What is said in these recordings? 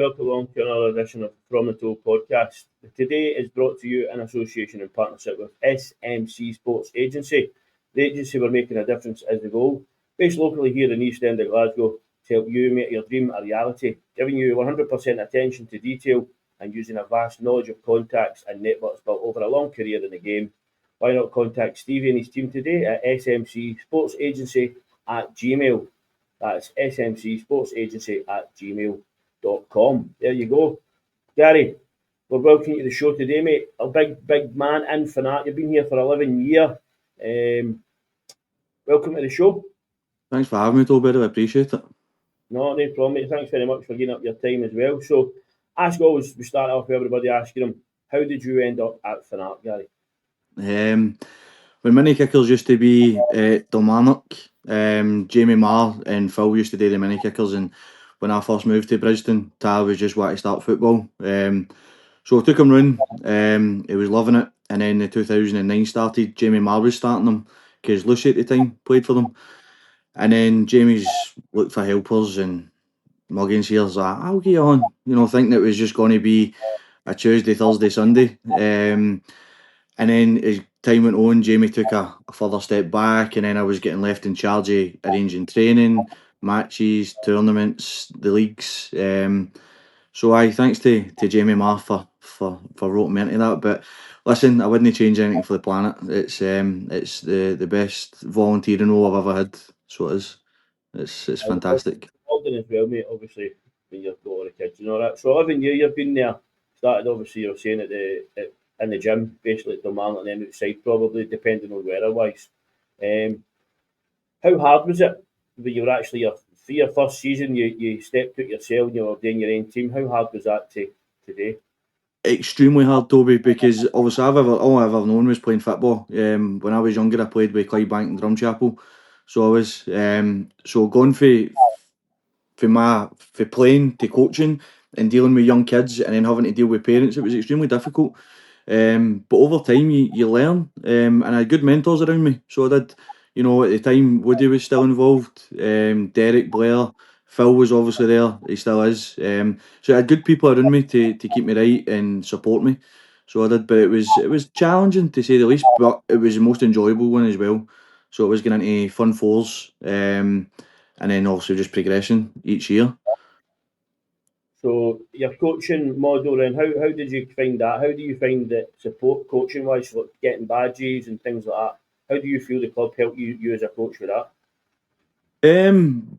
welcome along to another edition of From the Toe podcast. Today is brought to you in association and partnership with SMC Sports Agency. The agency we're making a difference is the goal. Based locally here in the East End of Glasgow to help you make your dream a reality, giving you 100% attention to detail and using a vast knowledge of contacts and networks built over a long career in the game. Why not contact Stevie and his team today at smcsportsagency@gmail.com. That's smcsportsagency@gmail.com. There you go. Gary, we're welcoming you to the show today, mate. A big man in Finnart. You've been here for 11 years. Welcome to the show. Thanks for having me, Toby. I appreciate it. No problem, mate. Thanks very much for giving up your time as well. So, ask always, we start off with everybody asking them, how did you end up at Finnart, Gary? When mini kickers used to be Kilmarnock, Jamie Marr and Phil used to do the mini kickers, and when I first moved to Brisbane, Tar was just wanting to start football. So I took him round, he was loving it, and then the 2009 started, Jamie Marr was starting them, because Lucy at the time played for them, and then Jamie's looked for helpers, and Muggins here's like, I'll get on, thinking it was just going to be a Tuesday, Thursday, Sunday. And then as time went on, Jamie took a further step back, and then I was getting left in charge of arranging training, matches, tournaments, the leagues. So thanks to Jamie Marr for roping me into that. But listen, I wouldn't change anything for the planet. It's the best volunteering role I've ever had. So it is. It's fantastic. As well, mate, obviously, when you've got all the kids and all that. So 11 years you've been there. Started, obviously, you're saying in the gym, basically at the moment, and then outside, probably, depending on weather-wise. How hard was it when you were actually, your first season, you stepped out yourself and you were doing your own team? How hard was that today? Extremely hard, Toby, because obviously all I've ever known was playing football. When I was younger, I played with Clydebank and Drumchapel. So I was, so going for playing to coaching and dealing with young kids and then having to deal with parents, it was extremely difficult. But over time you learn, and I had good mentors around me. So I did, at the time Woody was still involved, Derek, Blair, Phil was obviously there, he still is. So I had good people around me to keep me right and support me. So I did, but it was challenging to say the least, but it was the most enjoyable one as well. So it was getting into fun fours, and then also just progression each year. So your coaching model, then, how did you find that? How do you find the support coaching wise, like getting badges and things like that? How do you feel the club helped you as a coach with that?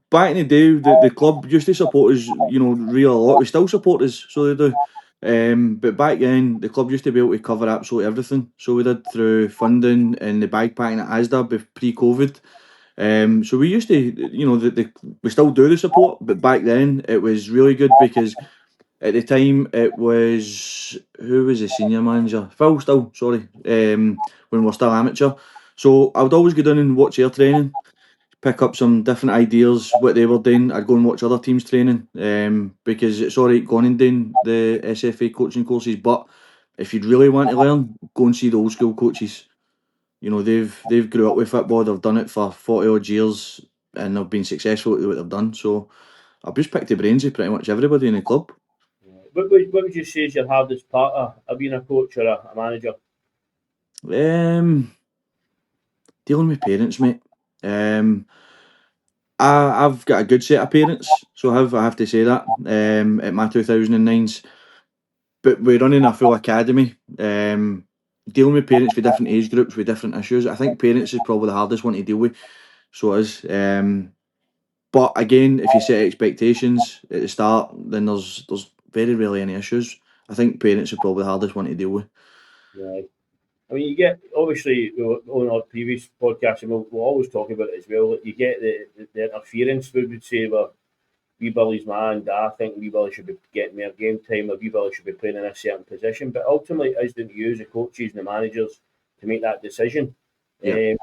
Back in the day, the club used to support us, real a lot. We still support us, so they do. But back then, the club used to be able to cover absolutely everything. So we did through funding and the bag packing at ASDA pre-COVID. So we used to, we still do the support, but back then it was really good because at the time it was, who was the senior manager? Phil still, sorry, when we're still amateur. So I would always go down and watch their training, pick up some different ideas, what they were doing. I'd go and watch other teams training, because it's alright going and doing the SFA coaching courses, but if you'd really want to learn, go and see the old school coaches. They've grew up with football, they've done it for 40 odd years and they've been successful at what they've done. So I've just picked the brains of pretty much everybody in the club. What would you say is your hardest part of being a coach or a manager? Dealing with parents, mate. I've got a good set of parents, so I have to say that, at my 2009s. But we're running a full academy, dealing with parents with different age groups with different issues. I think parents is probably the hardest one to deal with, so it is. But again, if you set expectations at the start, then there's very rarely any issues. I think parents are probably the hardest one to deal with. Right. I mean, you get, obviously, on our previous podcast, and we'll always talk about it as well, that you get the interference, we would say, where Wee Billy's man, I think Wee Billy should be getting more game time, or Wee Billy should be playing in a certain position, but ultimately it is down to you, the coaches and the managers, to make that decision. Yeah.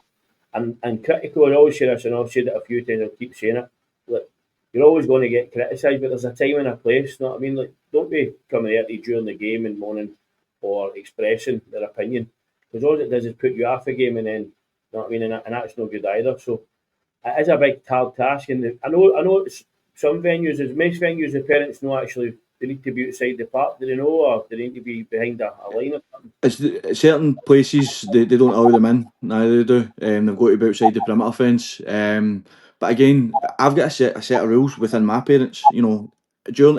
And critical, I always say this, and I've said it a few times, I'll keep saying it, like, you're always going to get criticised, but there's a time and a place, you know what I mean? Like, don't be coming at you during the game and moaning or expressing their opinion, because all it does is put you off the game, and then, you know what I mean, and that's no good either. So it is a big hard task, and I know it's some venues, as most venues, the parents know actually they need to be outside the park? Do they know, or do they need to be behind a line or something? Certain places they don't allow them in. Neither they do. They've got to be outside the perimeter fence. But again, I've got a set of rules within my parents. You know,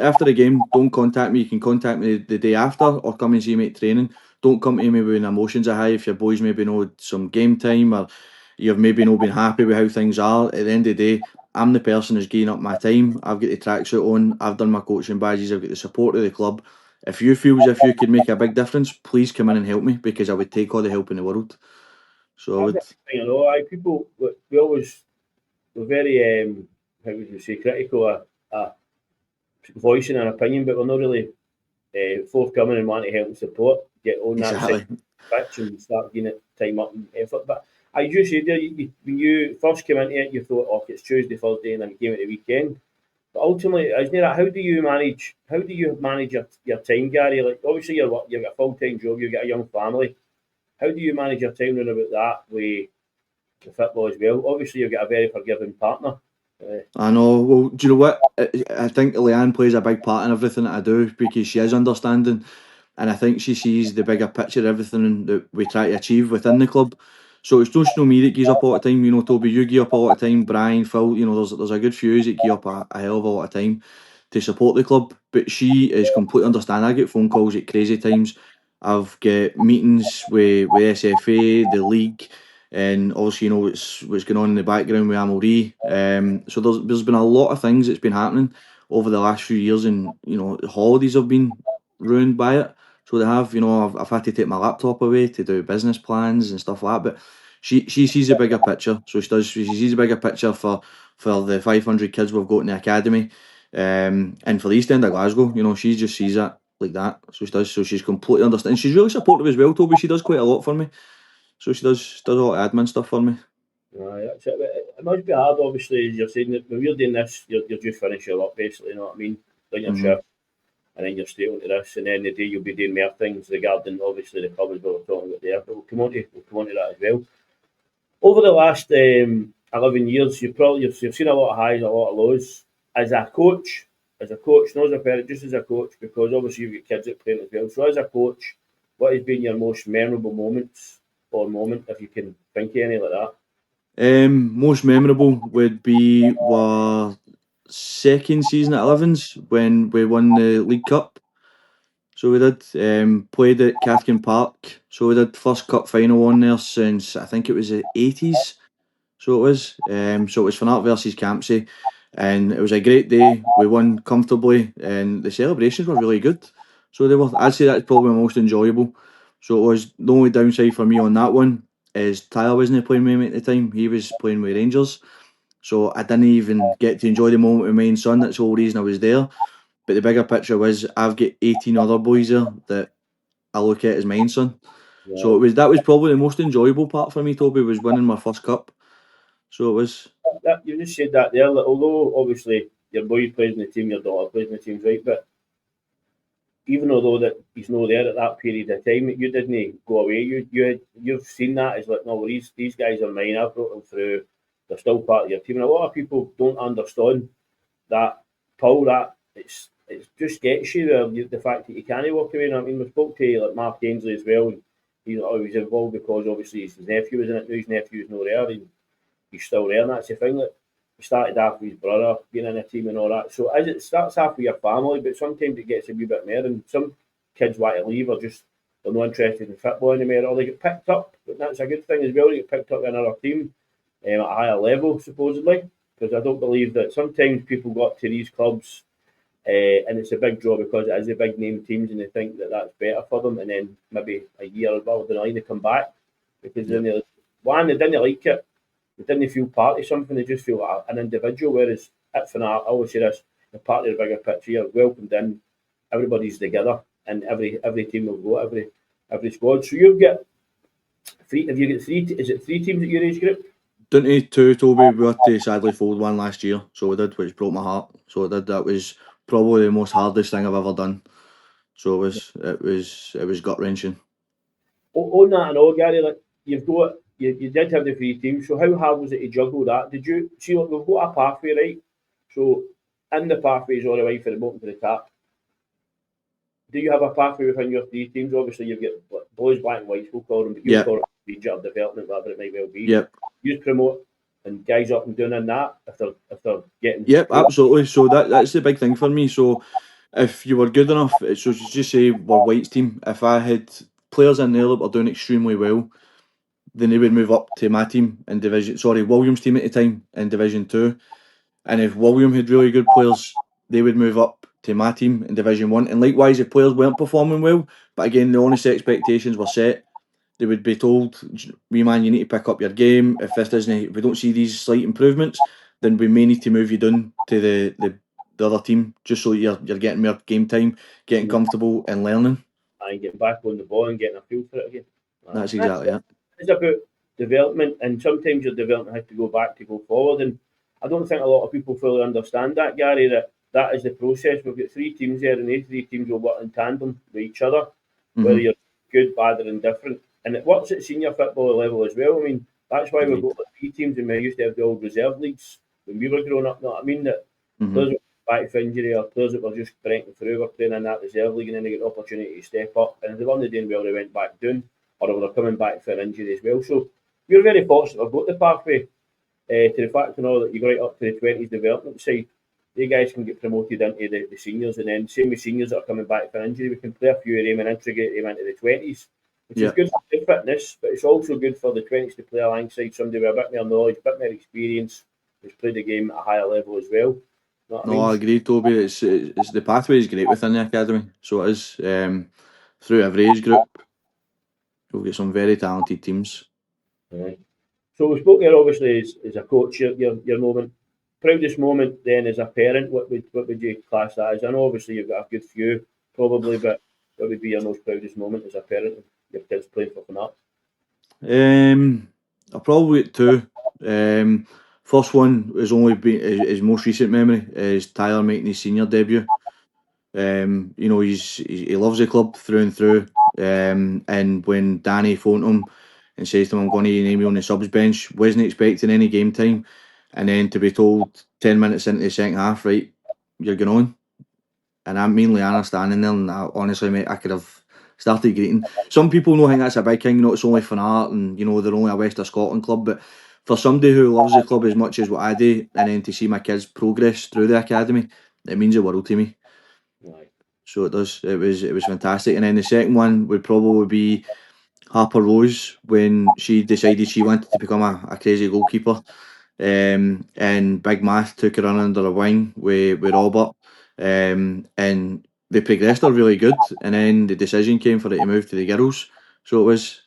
after the game, don't contact me. You can contact me the day after, or come and see me at training. Don't come to me when emotions are high. If your boys maybe know some game time, or you've maybe not been happy with how things are. At the end of the day, I'm the person who's giving up my time. I've got the tracksuit on. I've done my coaching badges. I've got the support of the club. If you feel as if you could make a big difference, please come in and help me, because I would take all the help in the world. So I That's would. the thing, people, we always, we're very, how would you say, critical of voicing an opinion, but we're not really forthcoming and want to help and support, get on that side Exactly. of the pitch and start giving it time up and effort. But as you said there, when you first came into it, you thought, oh, it's Tuesday, Thursday, and then game at the weekend. But ultimately, isn't it? How do you manage? How do you manage your time, Gary? Like obviously, you've got a full time job, you've got a young family. How do you manage your time around about that with the football as well? Obviously, you've got a very forgiving partner. I know. Well, do you know what? I think Leanne plays a big part in everything that I do, because she is understanding, and I think she sees the bigger picture of everything that we try to achieve within the club. So it's just no me that gives up all the time. You know, Toby, you give up all the time. Brian, Phil, you know, there's a good few that give up a hell of a lot of time to support the club. But she is completely understanding. I get phone calls at crazy times. I've got meetings with SFA, the league, and obviously, you know, what's going on in the background with Amory. So there's been a lot of things that's been happening over the last few years, and you know, the holidays have been ruined by it. So they have, you know, I've had to take my laptop away to do business plans and stuff like that. But she sees a bigger picture. So she does. She sees a bigger picture for the 500 kids we've got in the academy, and for the East End of Glasgow. You know, she just sees it like that. So she does. So she's completely understanding. She's really supportive as well, Toby. She does quite a lot for me. So she does a lot of admin stuff for me. That's it. It must be hard, obviously, as you're saying that when you're doing this, you're just finishing your up, basically. You know what I mean? Doing your Hmm. shift, and then you're straight onto this, and then the day you'll be doing more things regarding obviously the covers we were talking about there. But we'll come on to that as well. Over the last 11 years, you've seen a lot of highs, a lot of lows. As a coach, not as a parent, just as a coach, because obviously you've got kids that play as well. So as a coach, what has been your most memorable moments or moment, if you can think of any like that? Most memorable would be our second season at Elevens when we won the League Cup. So we did, played at Cathkin Park. So we did first cup final on there since I think it was the 80s. So it was. So it was Finnart versus Campsie, and it was a great day. We won comfortably, and the celebrations were really good. So they were. I'd say that's probably my most enjoyable. So it was. The only downside for me on that one is Tyler wasn't playing with me at the time. He was playing with Rangers, so I didn't even get to enjoy the moment with my own son. That's the whole reason I was there. But the bigger picture was I've got 18 other boys there that I look at as my own son. So Right. that was probably the most enjoyable part for me, Toby, was winning my first cup. So it was. You just said that there. That although obviously your boy plays in the team, your daughter plays in the team, right? But even although that he's not there at that period of time, you didn't go away. You've seen that as like, no, well, these guys are mine. I've brought them through. They're still part of your team. And a lot of people don't understand that, Paul. That it just gets you there. The fact that you can't walk away. And I mean, we spoke to like Mark Ainsley as well. And he's involved because obviously his nephew was in it. Now his nephew's not there. And he's still there, and that's the thing. That he started off with his brother being in a team and all that. So as it starts off with your family, but sometimes it gets a wee bit more, and some kids want to leave or just they're not interested in football anymore, or they get picked up. But that's a good thing as well. They get picked up in another team at a higher level, supposedly. Because I don't believe that sometimes people got to these clubs and it's a big draw because it is the big name teams, and they think that that's better for them. And then maybe a year or down the line they come back because then Yep. they didn't like it. They didn't feel part of something. They just feel like an individual. Whereas at Finnart, I always say this: the part of the bigger picture. You're welcomed in. Everybody's together, and every team will go. Every squad. So you've got three. Have you got three? Is it three teams at your age group? Down to two, Toby. We had to sadly fold one last year, so we did, which broke my heart. So it did. That was probably the most hardest thing I've ever done. So it was gut wrenching. On that and all, Gary, like you did have the three teams. So how hard was it to juggle that? Did you see? Look, we've got a pathway, right? So in the pathway is all the way from the bottom to the top. do you have a pathway within your three teams? Obviously, you've got boys, black and whites, we'll call them, but you call it collegiate development, whatever it might well be. Yep. You promote and guys up and doing in that if they're getting. Yep, absolutely. So that's the big thing for me. So if you were good enough, so just say we're White's team. If I had players in there that were doing extremely well, then they would move up to my team in Division. Sorry, William's team at the time in Division 2. And if William had really good players, they would move up to my team in Division 1. And likewise, if players weren't performing well, but again, the honest expectations were set, they would be told, "We man, you need to pick up your game. If we don't see these slight improvements, then we may need to move you down to the other team, just so you're getting more game time, getting comfortable and learning." And getting back on the ball and getting a feel for it again. That's exactly it. It's about development, and sometimes your development has to go back to go forward. And I don't think a lot of people fully understand that, Gary, that is the process. We've got three teams there, and these three teams will work in tandem with each other, whether you're good, bad, or indifferent. And it works at senior football level as well. I mean, that's why we've got three teams, and we used to have the old reserve leagues when we were growing up. You know what I mean? That players that were back for injury, or players that were just breaking through, were playing in that reserve league, and then they get the opportunity to step up. And if they weren't doing well, they went back down, or they were coming back for injury as well. So we're very fortunate we've got the pathway to the fact and all that you go right up to the 20s development side. You guys can get promoted into the seniors, and then same with seniors that are coming back for injury, we can play a few of them and integrate them into the 20s, which is good for their fitness, but it's also good for the 20s to play alongside somebody with a bit more knowledge, a bit more experience, who's played the game at a higher level as well. I agree, Toby. It's the pathway is great within the academy, so it is. Through every age group, you'll get some very talented teams. Right. So we spoke here obviously as a coach, your moment, proudest moment then as a parent, what would you class that as? I know obviously you've got a good few probably, but what would be your most proudest moment as a parent of your kids playing for Finnart? I'll probably get two. First one is only his most recent memory is Tyler making his senior debut. He loves the club through and through. And when Danny phoned him and says to him, "I'm going to name you on the subs bench," wasn't expecting any game time, and then to be told 10 minutes into the second half, "Right, you're going on," and I'm mainly understanding there, and honestly, mate, I could have started greeting. Some people know think that's a big thing, it's only Finnart, and they're only a West of Scotland club, but for somebody who loves the club as much as what I do, and then to see my kids progress through the academy, it means the world to me. Right. So it does. It was fantastic. And then the second one would probably be Harper Rose when she decided she wanted to become a crazy goalkeeper. And Big Math took her under a wing with Robert. And they progressed her really good. And then the decision came for her to move to the girls. So it was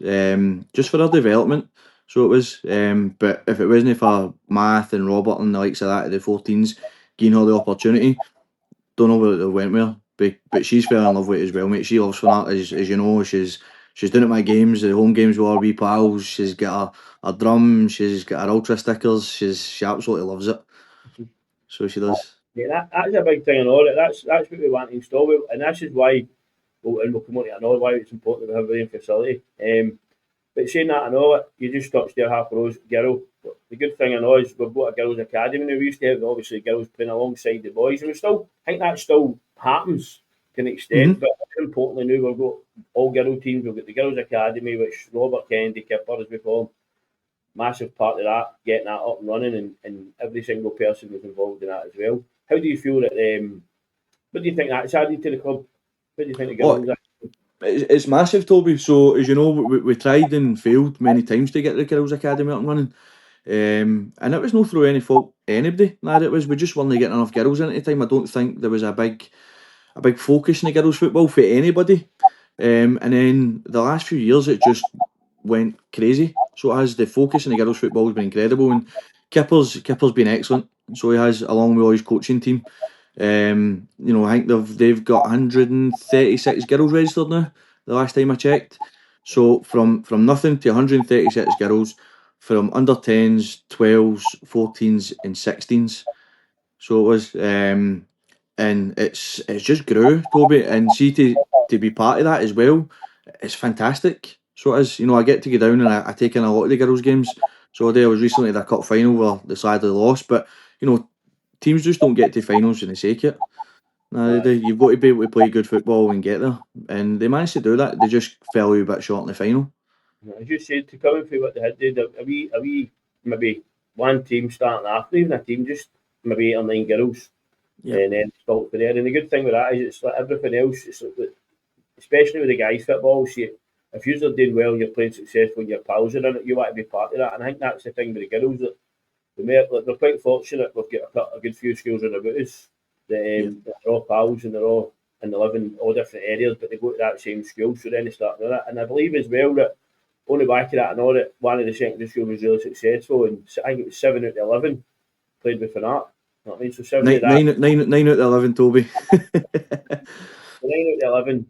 just for her development. So it was. But if it wasn't for Math and Robert and the likes of that, the 14s, giving her the opportunity, don't know where it went with her, but she's fell in love with it as well, mate. She loves Finnart, as you know. She's doing at my games, the home games with our wee pals. She's got her drum, she's got her ultra stickers. She absolutely loves it. So she does. Yeah, that's a big thing and all. That's what we want to install, and this is why. We'll come on to another why it's important that we have a running facility. But saying that and all, you just touched there Half Rose girl. The good thing I know is we've got a girls' academy now. We used to have obviously girls playing alongside the boys, and I think that still happens to an extent. But more importantly, now we've got all girl teams. We've got the girls' academy, which Robert Kennedy, Kipper, as we call him, massive part of that, getting that up and running, and every single person was involved in that as well. How do you feel that? What do you think that's added to the club? What do you think the girls? It's massive, Toby. So as you know, we tried and failed many times to get the girls' academy up and running. And it was no through any fault anybody. It was we just weren't getting enough girls in at the time. I don't think there was a big focus in the girls' football for anybody. And then the last few years it just went crazy. So it has the focus in the girls' football has been incredible, and Kipper's been excellent. So he has, along with all his coaching team. I think they've got 136 girls registered now. The last time I checked. So from nothing to 136 girls, from under 10s, 12s, 14s, and 16s. So it was, and it's just grew, Toby, and see to be part of that as well. It's fantastic. So it is. I get to go down and I take in a lot of the girls' games. So I was recently at the cup final where they sadly lost, but teams just don't get to finals for the sake of it. You've got to be able to play good football and get there, and they managed to do that. They just fell a bit short in the final. As you said, to come and for what they had, a wee maybe one team starting after, even a team just maybe 8 or 9 girls, and then start for there. And the good thing with that is it's like everything else. It's like, especially with the guys football. See, if you're doing well, you're playing successful, and your pals are in it, you want to be part of that. And I think that's the thing with the girls that they're quite fortunate. We've got a good few schools in about us that they're all pals and they're all and they live in all different areas, but they go to that same school, so then they start doing it. And I believe as well that on the back of that, I know that one of the secondary schools was really successful, and I think it was 7 out of 11 played with Finnart. You know what I mean? So 7 Nine, of that, nine out of 11, Toby. 9 out of 11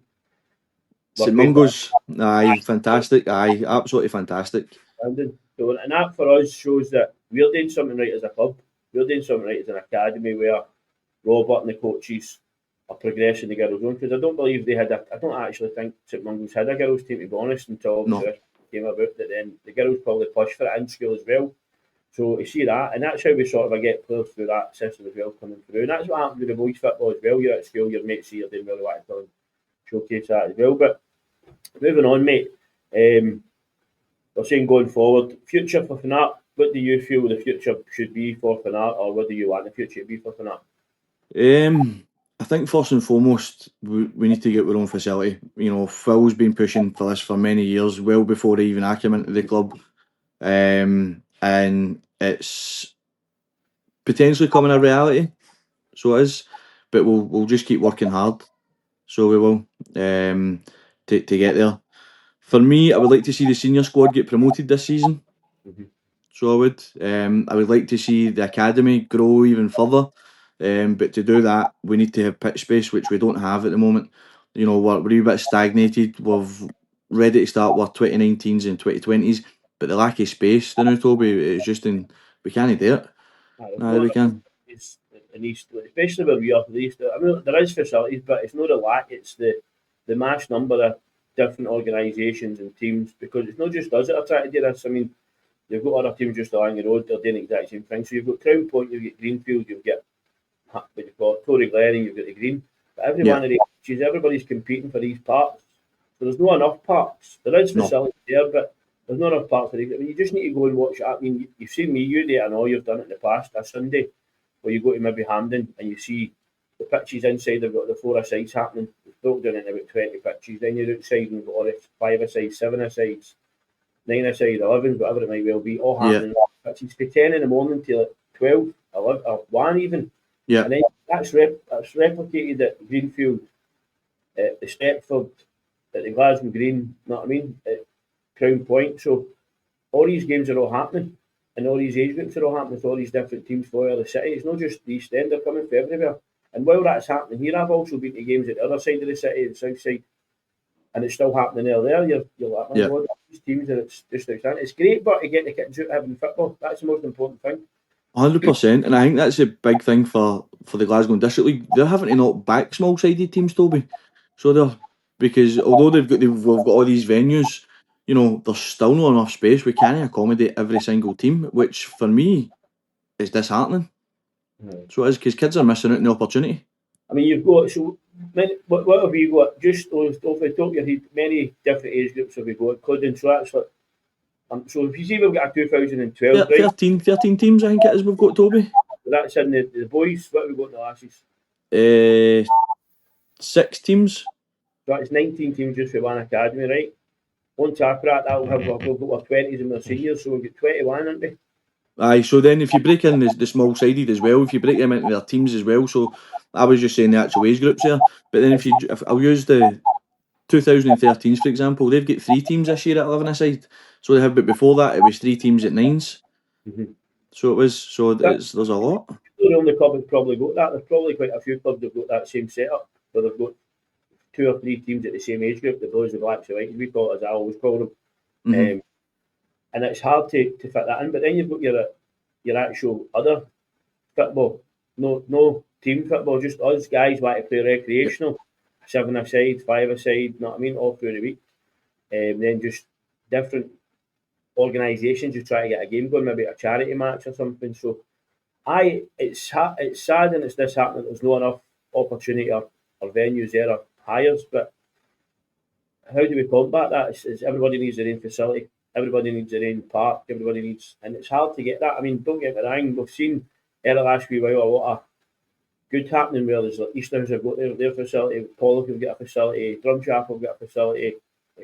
were St played Mungo's, aye, fantastic, aye, absolutely fantastic. London. So, and that for us shows that we're doing something right as a club. We're doing something right as an academy where Robert and the coaches are progressing the girls on. Because I don't believe they had I don't actually think St Mungo's had a girls team, to be honest, until obviously this came about. That then the girls probably pushed for it in school as well. So you see that, and that's how we sort of get players through that system as well coming through. And that's what happens with the boys football as well. You're at school, your mates see you're doing really well to showcase that as well. But moving on, mate. They're saying going forward, future for Finnart. What do you feel the future should be for Finnart, or what do you want the future to be for Finnart? I think first and foremost, we need to get our own facility. You know, Phil's been pushing for this for many years, well before even I came into the club. And it's potentially coming a reality, so it is. But we'll just keep working hard. So we will to get there. For me, I would like to see the senior squad get promoted this season. Mhm. So I would like to see the academy grow even further. But to do that, we need to have pitch space, which we don't have at the moment. You know, we're a bit stagnated. We've ready to start with 2019s and 2020s, but the lack of space, the new Toby, it's just we can't do it. No, we can. It's in East, especially where we are for the East. I mean, there is facilities, but it's not a lack. It's the mass number of different organisations and teams, because it's not just us that are trying to do this. I mean, you've got other teams just along the road, they're doing the exact same thing. So you've got Crown Point, you've got Greenfield, you've got what you've got Tory Glen, and you've got the Green. But every one of these pitches, everybody's competing for these parks. So there's not enough parks. There is facilities there, but there's not enough parks for these. I mean, you just need to go and watch it. I mean, you've seen me, you do it, I know you've done it in the past, a Sunday, where you go to maybe Hampden and you see the pitches inside, they've got the 4-a-sides happening. It's broke down into about 20 pitches. Then you're outside and you've got all the 5-a-sides, 7-a-sides, 9-a-side, 11, whatever it might well be, all happening. Pitches from 10 in the morning till like 12, 11, or 1 even. Yeah. And then that's replicated at Greenfield, at the Stepford, at the Glasgow Green, you know what I mean, at Crown Point. So all these games are all happening, and all these age groups are all happening with all these different teams for the city. It's not just the East End, they're coming from everywhere. And while that's happening here, I've also been to games at the other side of the city, the south side, and it's still happening there. You're like, my God, these teams, and it's just outstanding. It's great, but to get the kids out having football, that's the most important thing. 100%, and I think that's a big thing for the Glasgow District League. They're having to knock back small-sided teams, Toby. So because although we've got all these venues, you know, there's still not enough space. We can't accommodate every single team, which for me is disheartening. So it is, because kids are missing out on the opportunity. I mean, you've got what have you got? Just off the top of your head, many different age groups have we got, including so that's like. So if you see, we've got a 2012, 13 teams, I think it is. We've got, Toby. That's in the boys. What have we got in the lasses? 6 teams. So that's 19 teams just for one academy, right? On top of that, that'll have we've got our 20s and our seniors, so we've got 21, aren't we? Aye, so then if you break in the small sided as well, if you break them into their teams as well, so I was just saying the actual age groups there, but then if I'll use the 2013s for example, they've got 3 teams this year at 11 aside, so they have, but before that it was 3 teams at 9s. So it was, there's a lot. The only club has probably got that. There's probably quite a few clubs that have got that same setup, where they've got 2 or 3 teams at the same age group, the blues, the blacks, the whites, we call it, as I always call them. And it's hard to fit that in, but then you've got your actual other football, no team football, just us guys want to play recreational, 7-a-side, 5-a-side, you know what I mean, all through the week. Then just different organisations just try to get a game going, maybe a charity match or something. So it's sad and it's disheartening that there's not enough opportunity or venues there or hires, but how do we combat that? It's everybody needs their own facility, everybody needs their own park, everybody needs, and it's hard to get that. I mean, don't get me wrong, we've seen in the last wee while a lot of good happening where there's like Eastern's have got their facility, Pollock have got a facility, Drumchapel have got a facility.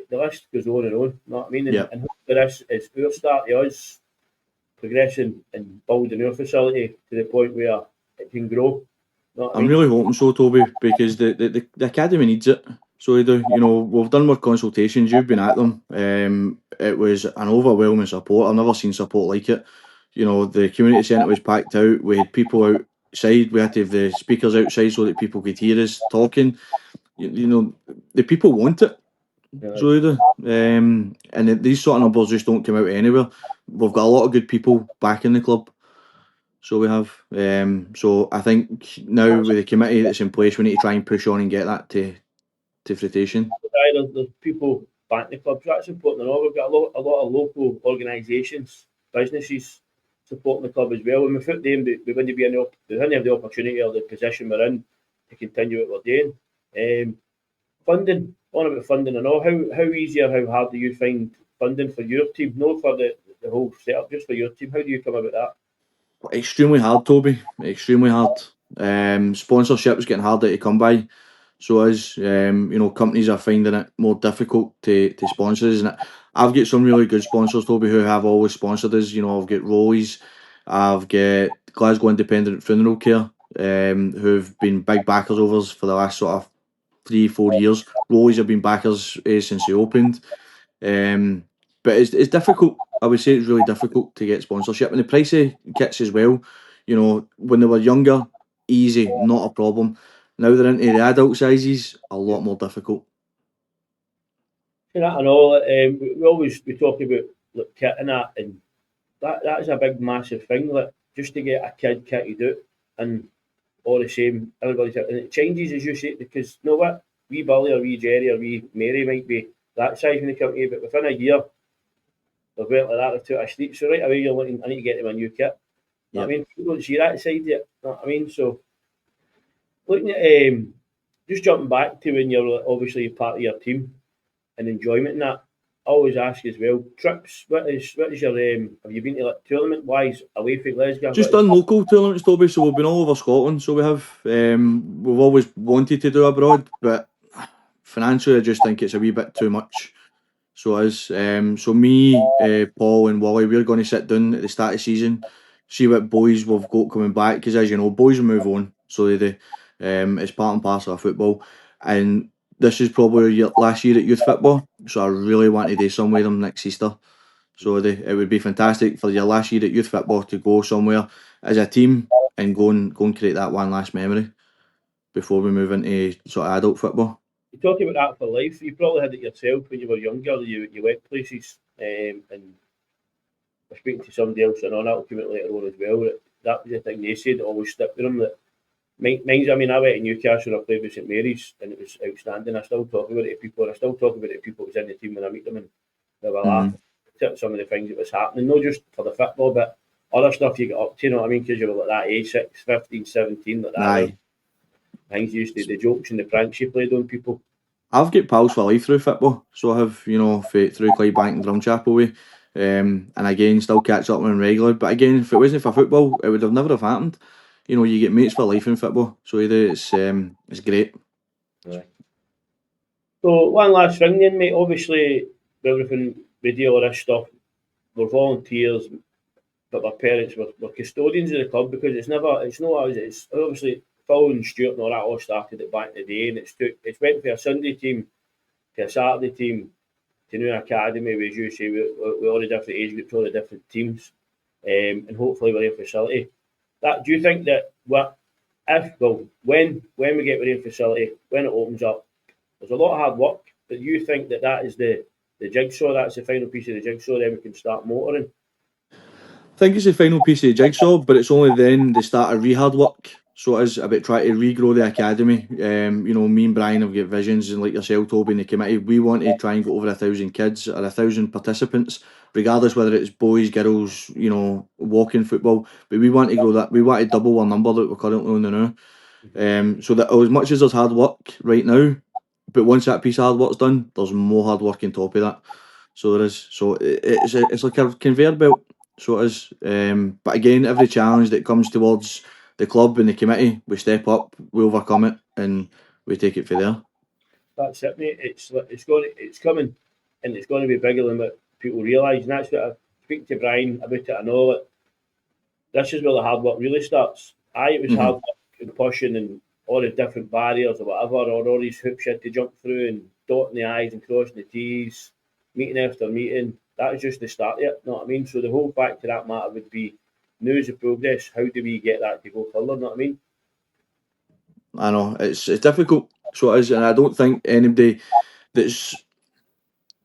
The list goes on and on. You know what I mean? And, Yeah. and hopefully this is our start to us progressing and building our facility to the point where it can grow. You know what I I'm mean? really hoping so, Toby, because the academy needs it. So they do. You know, we've done more consultations. You've been at them. It was an overwhelming support. I've never seen support like it. You know, the community centre was packed out. We had people outside. We had to have the speakers outside so that people could hear us talking. You know, the people want it. Yeah, So they do. These sort of numbers just don't come out anywhere. We've got a lot of good people back in the club. So we have. So I think now with the committee that's in place, we need to try and push on and get that to fruition. there's people back in the clubs. That's important. And all we've got a lot of local organisations, businesses supporting the club as well. When we foot them, we wouldn't be we wouldn't have the opportunity or the position we're in to continue what we're doing. Funding, on about funding and all. How easy or how hard do you find funding for your team? Not for the whole setup, just for your team. How do you come about that? Extremely hard, Toby. Extremely hard. Sponsorship is getting harder to come by. So as you know, companies are finding it more difficult to sponsor us. And I've got some really good sponsors, Toby, who have always sponsored us. You know, I've got Rollies, I've got Glasgow Independent Funeral Care, who've been big backers of us for the last sort of 3-4 years. Rollies have been backers since they opened. But it's difficult. I would say it's really difficult to get sponsorship, and the price of kits as well. You know, when they were younger, easy, not a problem. Now they're into the adult sizes, a lot more difficult. You know, and all. We always we talk about like kit and that, and that is a big massive thing. Like just to get a kid kitted out and all the same, everybody's and it changes as you say because you know what, wee Billy or wee Jerry or wee Mary might be that size when they come to you, but within a year they've went like that, they've took a sleep. So right away you're looking, I need to get them a new kit. You know what I Yep. mean? You don't see that side yet. You know what I mean? So looking at just jumping back to when you're obviously part of your team and enjoyment and that. I always ask as well, trips, what is your have you been to like tournament wise away from Glasgow? Just done local tournaments, Toby. So we've been all over Scotland. So we have. We've always wanted to do abroad, but financially, I just think it's a wee bit too much. So as so me, Paul and Wally, we're going to sit down at the start of the season, see what boys we've got coming back. Because as you know, boys will move on, so they do. It's part and parcel of football, and this is probably last year at youth football. So I really want to do some with them next Easter. So it would be fantastic for your last year at youth football to go somewhere as a team and go and create that one last memory before we move into sort of adult football. You talk about that for life. You probably had it yourself when you were younger. You went places, and I was speaking to somebody else, and on that'll come out later on as well. That was the thing they said. That always stuck with them. That mine's. I mean, I went to Newcastle and I played with St Mary's, and it was outstanding. I still talk about it to people, and I still talk about it to people who was in the team when I meet them, and they were Mm. laughing at some of the things that was happening. Not just for the football, but other stuff you get up to. You know what I mean? Because you were like that age, 6, 15, 17, like that. Aye. Things you used to the jokes and the pranks you played on people. I've got pals for life through football, so I have, you know, through Clydebank and Drumchapel way, and again, still catch up with them regularly. But again, if it wasn't for football, it would have never have happened. You know, you get mates for life in football, so it's great. Right. So one last thing then, mate. Obviously, with everything we do all this stuff, we're volunteers, but our parents were custodians of the club because it's not it's obviously Phil and Stuart and all that all started it back in the day, and it's went from a Sunday team to a Saturday team to new academy, as you say, with all the different age groups, all the different teams, and hopefully with a facility. That do you think that when we get with a facility, when it opens up, there's a lot of hard work, but you think that is the jigsaw, that's the final piece of the jigsaw, then we can start motoring. I think it's the final piece of the jigsaw, but it's only then they start a rehab work. So it is about trying to regrow the academy. You know, me and Brian have got visions, and like yourself, Toby, and the committee, we want to try and get over 1,000 kids or 1,000 participants, regardless whether it's boys, girls, you know, walking football. But we want to grow that. We want to double our number that we're currently on now. So that as much as there's hard work right now, but once that piece of hard work's done, there's more hard work on top of that. So there is. So it's like a conveyor belt. So it is. But again, every challenge that comes towards the club and the committee, we step up, we overcome it, and we take it from there. That's it, mate. It's coming, and it's going to be bigger than what people realise. And that's what I speak to Brian about it. I know that this is where the hard work really starts. It was hard Mhm. work and pushing and all the different barriers or whatever, or all these hoops you had to jump through and dotting the I's and crossing the T's, meeting after meeting. That was just the start of it, you know what I mean? So the whole fact of that matter would be news of progress. How do we get that to go further, you know what I mean? I know it's difficult. So it is, and I don't think anybody that's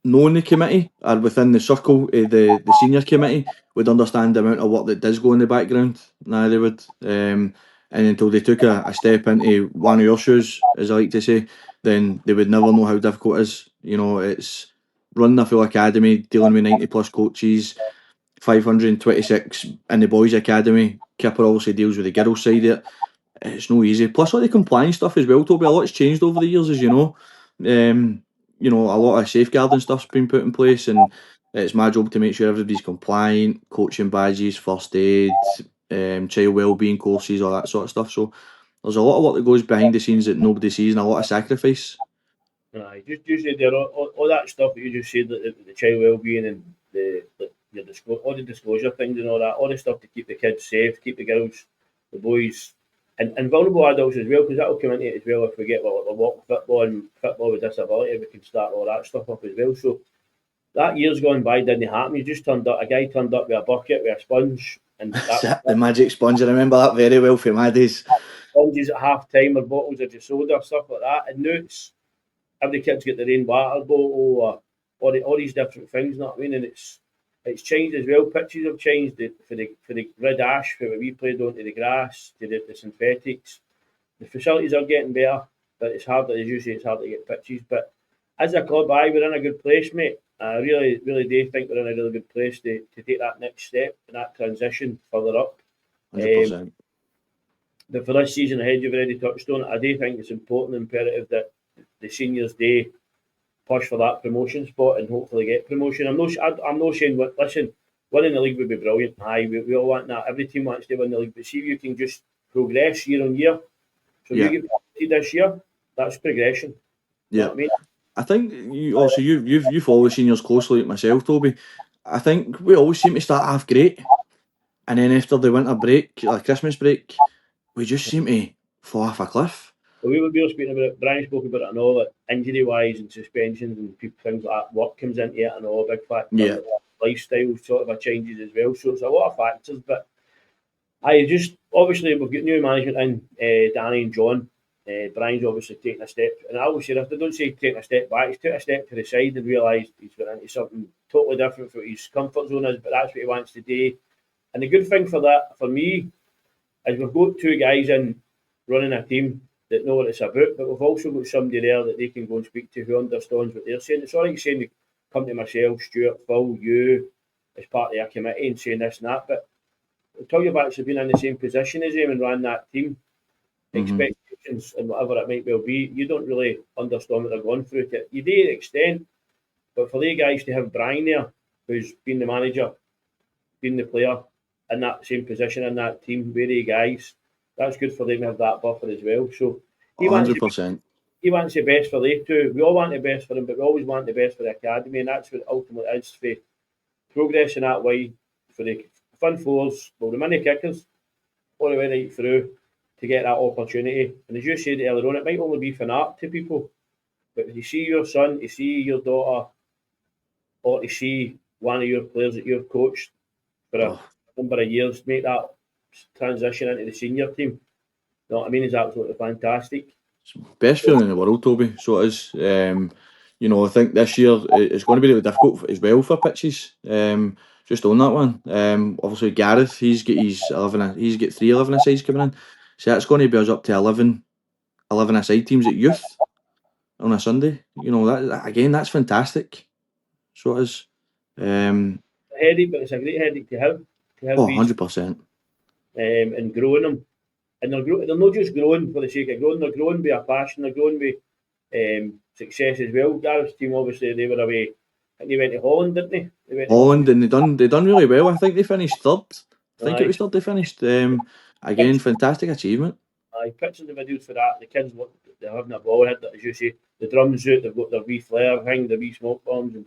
known the committee or within the circle of the senior committee would understand the amount of work that does go in the background. Nah, they would. And until they took a step into one of your shoes, as I like to say, then they would never know how difficult it is. You know, it's running a full academy, dealing with 90 plus coaches, 526 in the boys' academy. Kipper also deals with the girls' side of it. It's no easy. Plus all the compliance stuff as well, Toby. A lot's changed over the years, as you know. A lot of safeguarding stuff's been put in place, and it's my job to make sure everybody's compliant, coaching badges, first aid, child wellbeing courses, all that sort of stuff. So there's a lot of work that goes behind the scenes that nobody sees, and a lot of sacrifice. Aye, just usually there all that stuff that you just said, like the child wellbeing and all the disclosure things and all that, all the stuff to keep the kids safe, keep the girls, the boys, and vulnerable adults as well, because that'll come into it as well if we get the walk football and football with disability, we can start all that stuff up as well. So that years gone by didn't happen. You just turned up, a guy turned up with a bucket with a sponge, and The magic sponge. I remember that very well from my days. sponges at half time or bottles of soda, stuff like that. And now it's every kid's got their own water bottle or all these different things, you know what I mean? And it's changed as well. Pitches have changed for the red ash for when we played onto the grass to the synthetics. The facilities are getting better, but it's hard, as you say, it's hard to get pitches. But as a club, we're in a good place, mate. I really, really do think we're in a really good place to take that next step and that transition further up. 100%. But for this season ahead, you've already touched on it. I do think it's important and imperative that the seniors do push for that promotion spot and hopefully get promotion. I'm not saying, listen, winning the league would be brilliant. We all want that. Every team wants to win the league. But see if you can just progress year on year. So if Yeah. you get promoted this year, that's progression. You know Yeah. what I mean? I think you follow the seniors closely like myself, Toby. I think we always seem to start half great, and then after the winter break, like Christmas break, we just seem to fall off a cliff. But we were speaking about it. Brian spoke about it and all that injury wise and suspensions and things like that. Work comes into it and all a big factor. Yeah. Lifestyle sort of changes as well. So it's a lot of factors. But I just obviously we've got new management in Danny and John. Brian's obviously taking a step, and I always say this. I don't say taking a step back. He's taken a step to the side and realised he's got into something totally different from what his comfort zone is. But that's what he wants to do. And the good thing for that, for me, is we've got two guys in running a team that know what it's about, but we've also got somebody there that they can go and speak to who understands what they're saying. It's all right saying to come to myself, Stuart, Phil, you, as part of a committee and saying this and that, but until you've actually been in the same position as him and ran that team, Mhm. expectations and whatever it might well be, you don't really understand what they're going through. You do to an extent, but for the guys to have Brian there, who's been the manager, been the player, in that same position in that team, very guys, that's good for them to have that buffer as well. So he wants 100%. he wants the best for they two. We all want the best for him, but we always want the best for the academy, and that's what ultimately is for progress in that way for the fun fours, well, the mini kickers, all the way right through to get that opportunity. And as you said earlier on, it might only be Finnart to people, but if you see your son, you see your daughter, or to see one of your players that you've coached for a Oh, number of years make that transition into the senior team, you know what I mean, is absolutely fantastic. best feeling in the world, Toby. So it is. I think this year it's going to be really difficult as well for pitches. Just on that one. Obviously Gareth, he's got 3 11 sides coming in. So that's going to be us up to 11 aside teams at youth on a Sunday. Again, that's fantastic. So it is. A headache, but it's a great headache to have Oh, these 100%. and growing them. and they're not just growing for the sake of growing. They're growing with a passion. They're growing with success as well. Gareth's team, obviously, they were away. I think they went to Holland, didn't they? They went to Holland, and they done really well. I think they finished third. I think it Aye, was third they finished. Again, pictures, fantastic achievement. pictures and videos for that. The kids look, they're having a ball, as you say. The drums out, they've got their wee flare thing, the wee smoke bombs and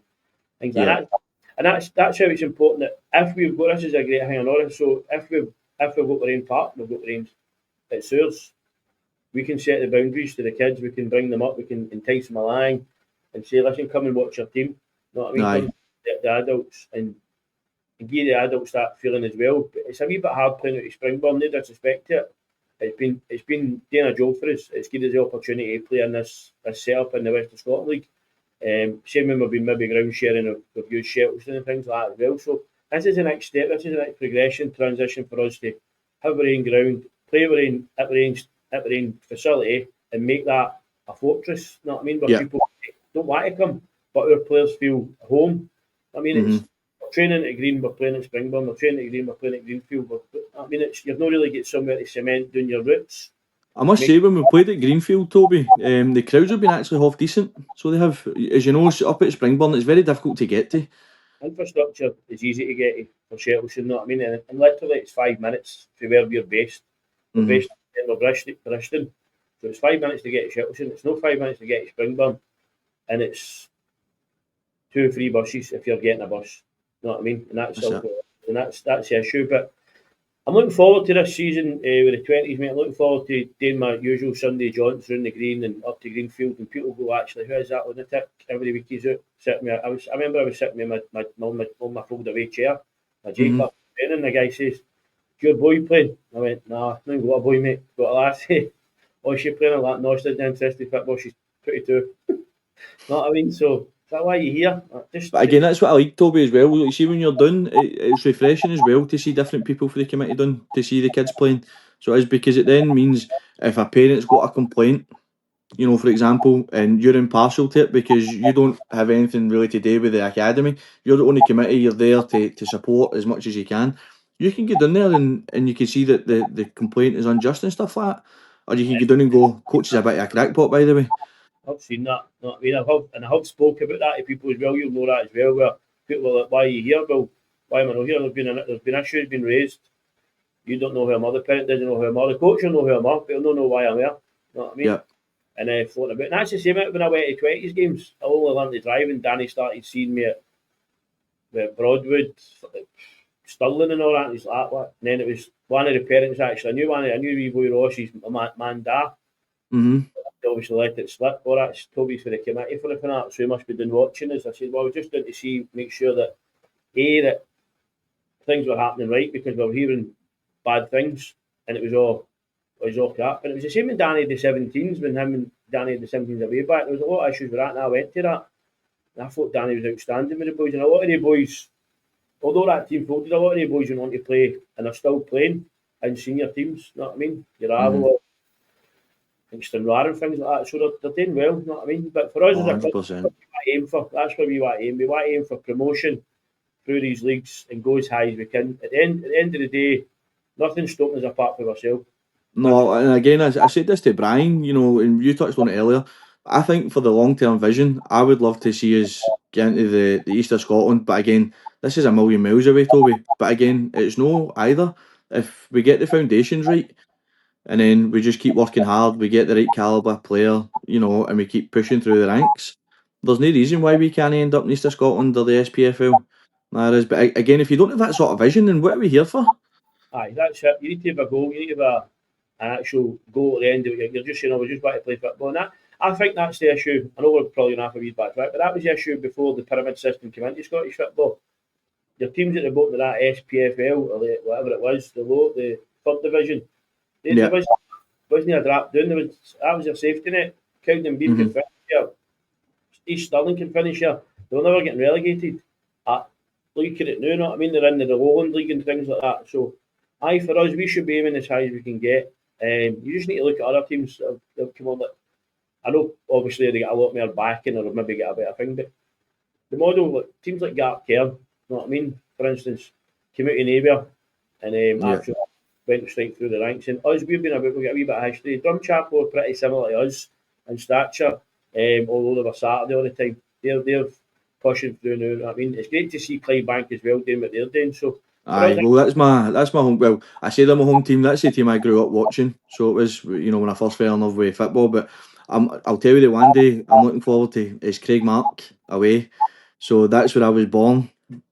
things like Yeah. that. And that's how it's important that if we've got, this is a great thing, I know this, so if we've got our own park, we've got our own, it's ours. We can set the boundaries to the kids, we can bring them up, we can entice them along and say, listen, come and watch your team. You know what I mean? Aye. Come the adults and give the adults that feeling as well. But it's a wee bit hard playing out of Springburn, no disrespect to it. It's been doing a job for us. It's given us the opportunity to play in this setup in the West of Scotland League. Same when we've been maybe ground sharing of used Shettleston and things like that as well. So this is the next step, this is the next progression, transition for us to have our own ground, play at our own facility and make that a fortress, you know what I mean? Where people don't want to come, but our players feel at home. I mean, it's we're training at Green, we're playing at Springburn, we're training at Green, we're playing at Greenfield. I mean, you've not really get somewhere to cement doing your roots. I must say, when we played at Greenfield, Toby, the crowds have been actually half decent. So they have, as you know, up at Springburn, it's very difficult to get to. Infrastructure is easy to get to for Shettleston, you know what I mean? And literally it's 5 minutes from where we're based. We're based in Bristol. So it's 5 minutes to get to Shettleston. It's not 5 minutes to get to Springburn. And it's 2 or 3 buses if you're getting a bus. You know what I mean? And that's the issue. But I'm looking forward to this season with the 20s, mate. I'm looking forward to doing my usual Sunday jaunts around the green and up to Greenfield, and people go, actually, who is that lunatic? Every week he's out sitting there. I remember I was sitting with my folded away chair, my J-Club training, and the guy says, "Is your boy playing?" I went, "Nah, I haven't got a boy, mate. Got a lassie." "Oh, is she playing a lot?" "No, she's not interested in football. She's 22. Know what I mean? So is that why you're here? But again, that's what I like, Toby, as well. You see, when you're done, it's refreshing as well to see different people for the committee done, to see the kids playing. So it is, because it then means if a parent's got a complaint, you know, for example, and you're impartial to it because you don't have anything really to do with the academy, you're the only committee, you're there to support as much as you can. You can get in there and you can see that the complaint is unjust and stuff like that. Or you can get down and go, coach is a bit of a crackpot, by the way. I've seen that. You know what I mean? I have spoke about that to people as well. You'll know that as well. Where people are like, "Why are you here?" Well, why am I not here? There's been issues been raised. You don't know who I'm at. The parent doesn't know who I'm at. The coach will know who I'm at, but he'll not know why I'm here. You know what I mean? Yeah. And floating about. And that's the same when I went to 20s games. I only learned to drive, and Danny started seeing me at Broadwood, Stirling and all that. And he's like, "What?" And then it was one of the parents actually. I knew wee boy Ross's man Da. Obviously let it slip. Well, that's Toby's for the committee for the Finnart, so he must be doing watching us. I said, well, we're just doing to make sure that that things were happening right, because we were hearing bad things and it was all crap. And it was the same with Danny the 17s, when him and Danny the 17s away back. There was a lot of issues with that, and I went to that. And I thought Danny was outstanding with the boys, and a lot of the boys, although that team folded, a lot of the boys went on to play and are still playing in senior teams. You know what I mean? Your Avila, Kingston Rare and things like that. So they're doing well, you know what I mean? But for us as a club, that's where we want to aim. We want to aim for promotion through these leagues and go as high as we can. At the end of the day, nothing's stopping us apart from ourselves. No, and again, I said this to Brian, you know, and you touched on it earlier. I think for the long-term vision, I would love to see us get into the east of Scotland. But again, this is a million miles away, Toby. But again, it's no either. If we get the foundations right, and then we just keep working hard, we get the right calibre player, you know, and we keep pushing through the ranks, there's no reason why we can't end up in east of Scotland or the SPFL. There is. But again, if you don't have that sort of vision, then what are we here for? Aye, that's it. You need to have a goal. You need to have an actual goal at the end of it. You're just saying, "I was just about to play football." And I think that's the issue. I know we're probably going to have a wee back track, but that was the issue before the pyramid system came into Scottish football. Your teams at the bottom of that SPFL or whatever it was, the third division, there wasn't a drop down. That was your safety net. Cowden Beef could finish here. East Stirling can finish here. They're never getting relegated. Look at it now, you know what I mean? They're in the Lowland League and things like that. So, for us, we should be aiming as high as we can get. You just need to look at other teams that have come on. I know, obviously, they get a lot more backing or maybe get a better thing, but the model, teams like Gap Cairn, you know what I mean? For instance, came out in Avia and went straight through the ranks. And us, we've got a wee bit of history. Drumchapel are pretty similar to us in stature, although they were Saturday all the time. They're pushing through now. I mean, it's great to see Clydebank as well doing what they're doing. So for us, Aye, well, that's my home. Well, I say they're my home team. That's the team I grew up watching. So it was, when I first fell in love with football. But I'll tell you that one day I'm looking forward to is Craig Mark away. So that's where I was born.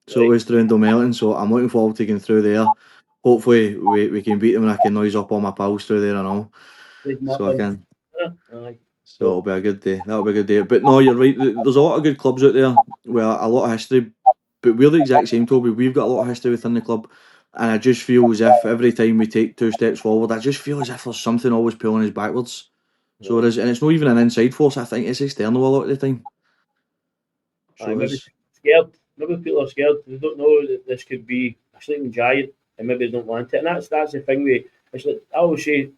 So it right, was through in Dunmelton. So I'm looking forward to going through there. Hopefully we can beat them and I can noise up all my pals through there and all. Craig So I Martin. can. Aye. So So it'll be a good day. That'll be a good day. But no, you're right. There's a lot of good clubs out there with a lot of history. But we're the exact same, Toby. We've got a lot of history within the club. And I just feel as if every time we take 2 steps forward, I just feel as if there's something always pulling us backwards. So it right. is, and it's not even an inside force. I think it's external a lot of the time. Aye, So it maybe is. scared. Maybe people are scared. They don't know that this could be a sleeping giant, and maybe they don't want it. And that's the thing. It's like I always say,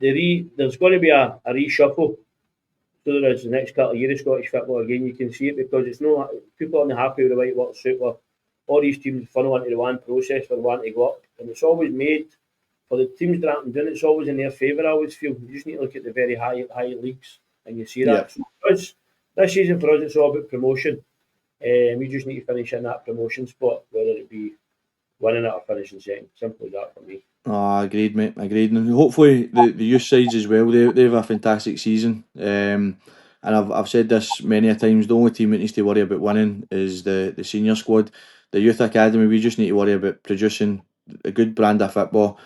there's going to be a reshuffle. So there is the next couple of years of Scottish football again. You can see it because it's no people aren't happy with the way it works out. Where all these teams funnel into the one process for one to go up, and it's always made for the teams that aren't doing it. It's always in their favour. I always feel you just need to look at the very high leagues, and you see Yeah. that. So for us, this season for us, it's all about promotion. We just need to finish in that promotion spot, whether it be winning it or finishing second. Simple as that for me. Oh, agreed, mate. Agreed. And hopefully the youth sides as well. They have a fantastic season. And I've said this many a times. The only team that needs to worry about winning is the senior squad, the youth academy. We just need to worry about producing a good brand of football.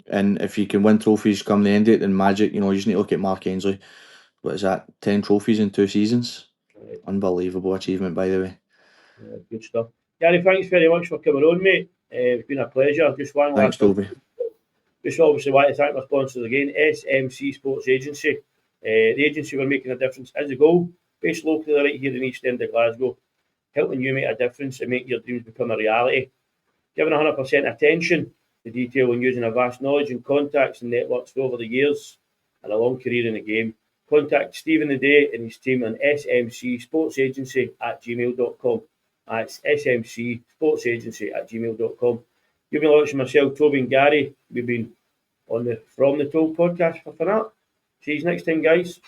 And if you can win trophies come the end of it, then magic. You just need to look at Mark Ainsley. What is that? 10 trophies in 2 seasons. Right. Unbelievable achievement, by the way. Good stuff. Gary, thanks very much for coming on, mate. It's been a pleasure. Just one Thanks, last thing. Toby. Just obviously want to thank my sponsors again, SMC Sports Agency. The agency we're making a difference is the goal. Based locally right here in East End of Glasgow, helping you make a difference and make your dreams become a reality. Giving 100% attention to detail and using a vast knowledge and contacts and networks for over the years and a long career in the game. Contact Stephen the Day and his team on smcsportsagency@gmail.com. That's smcsportsagency@gmail.com. You've been watching myself, Toby and Gary. We've been on the From the Toll podcast for Finnart. See you next time, guys.